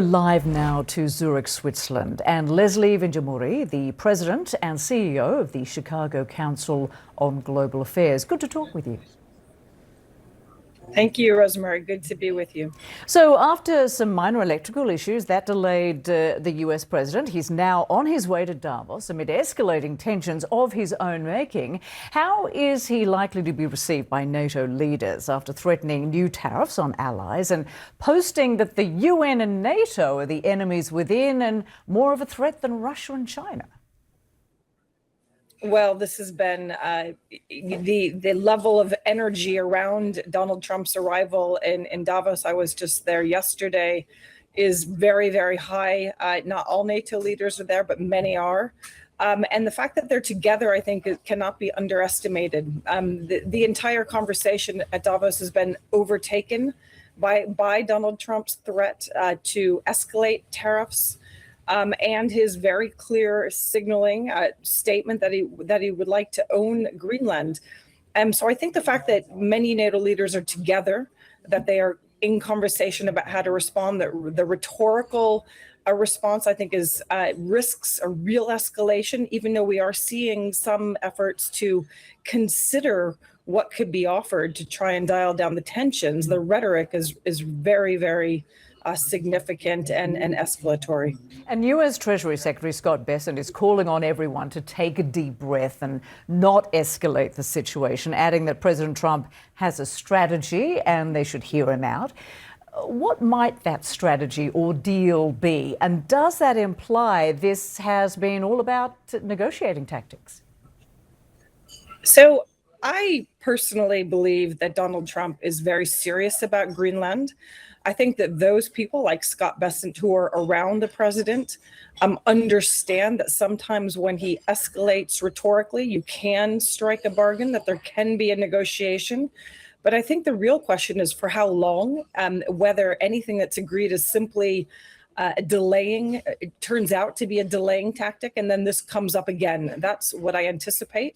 Live now to Zurich, Switzerland, and Leslie Vinjamuri, the President and CEO of the Chicago Council on Global Affairs. Good to talk with you. Thank you, Rosemary. Good to be with you. So after some minor electrical issues that delayed the US president, he's now on his way to Davos amid escalating tensions of his own making. How is he likely to be received by NATO leaders after threatening new tariffs on allies and posting that the UN and NATO are the enemies within and more of a threat than Russia and China? Well, this has been the level of energy around Donald Trump's arrival in Davos. I was just there yesterday, is very, very high. Not all NATO leaders are there, but many are. And the fact that they're together, I think, it cannot be underestimated. The entire conversation at Davos has been overtaken by Donald Trump's threat to escalate tariffs. And his very clear signaling statement that he would like to own Greenland. So I think the fact that many NATO leaders are together, that they are in conversation about how to respond, the rhetorical response, I think, is risks a real escalation, even though we are seeing some efforts to consider what could be offered to try and dial down the tensions. The rhetoric is very, very significant and escalatory. And US Treasury Secretary Scott Bessent is calling on everyone to take a deep breath and not escalate the situation, adding that President Trump has a strategy and they should hear him out. What might that strategy or deal be? And does that imply this has been all about negotiating tactics? So I personally believe that Donald Trump is very serious about Greenland. I think that those people like Scott Bessent who are around the president understand that sometimes when he escalates rhetorically, you can strike a bargain, that there can be a negotiation. But I think the real question is for how long, whether anything that's agreed is simply delaying, it turns out to be a delaying tactic, and then this comes up again. That's what I anticipate.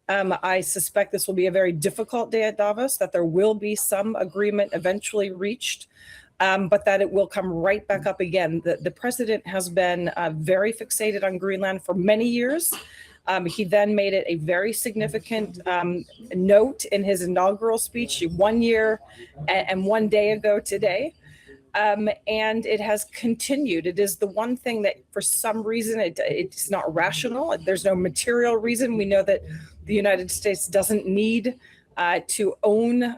I suspect this will be a very difficult day at Davos, that there will be some agreement eventually reached, but that it will come right back up again. The president has been very fixated on Greenland for many years. He then made it a very significant note in his inaugural speech 1 year and 1 day ago today. And it has continued. It is the one thing that for some reason it's not rational. There's no material reason. We know that the United States doesn't need to own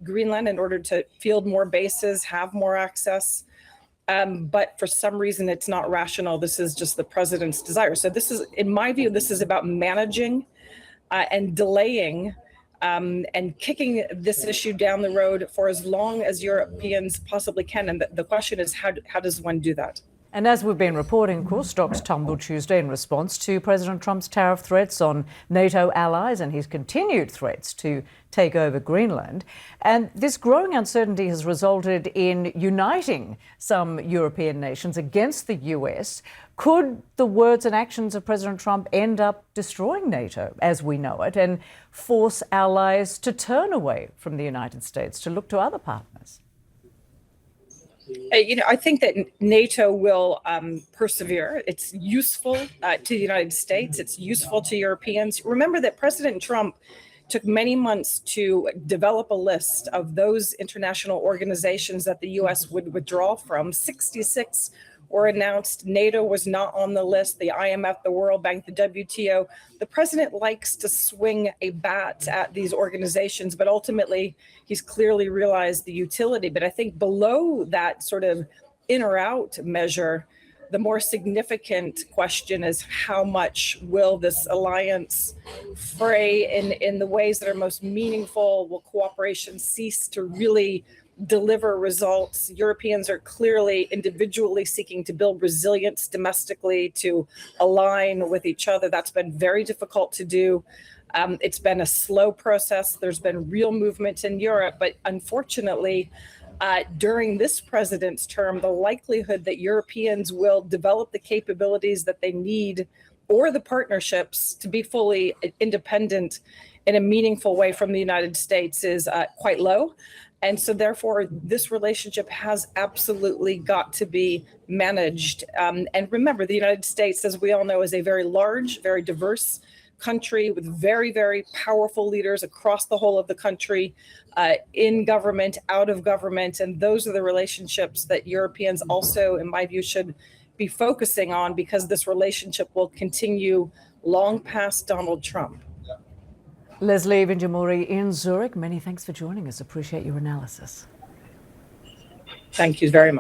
Greenland in order to field more bases, have more access. But for some reason, it's not rational. This is just the president's desire. So this is, in my view, this is about managing and delaying and kicking this issue down the road for as long as Europeans possibly can. And the question is, how does one do that? And as we've been reporting, of course, stocks tumbled Tuesday in response to President Trump's tariff threats on NATO allies and his continued threats to take over Greenland. And this growing uncertainty has resulted in uniting some European nations against the US. Could the words and actions of President Trump end up destroying NATO as we know it and force allies to away from the United States to look to other partners? I think that NATO will persevere. It's useful to the United States. It's useful to Europeans. Remember that President Trump took many months to develop a list of those international organizations that the U.S. would withdraw from. 66 were announced. NATO was not on the list. The IMF, the World Bank, the WTO. The president likes to swing a bat at these organizations, but ultimately he's clearly realized the utility. But I think below that sort of in or out measure, the more significant question is how much will this alliance fray in the ways that are most meaningful? Will cooperation cease to really deliver results? Europeans are clearly individually seeking to build resilience domestically, to align with each other. That's been very difficult to do. It's been a slow process. There's been real movement in Europe, but unfortunately, during this president's term, the likelihood that Europeans will develop the capabilities that they need or the partnerships to be fully independent in a meaningful way from the United States is quite low. And so, therefore, this relationship has absolutely got to be managed. And remember, the United States, as we all know, is a very large, very diverse country with very, very powerful leaders across the whole of the country, in government, out of government. And those are the relationships that Europeans also, in my view, should be focusing on, because this relationship will continue long past Donald Trump. Leslie Vinjamuri in Zurich, many thanks for joining us. Appreciate your analysis. Thank you very much.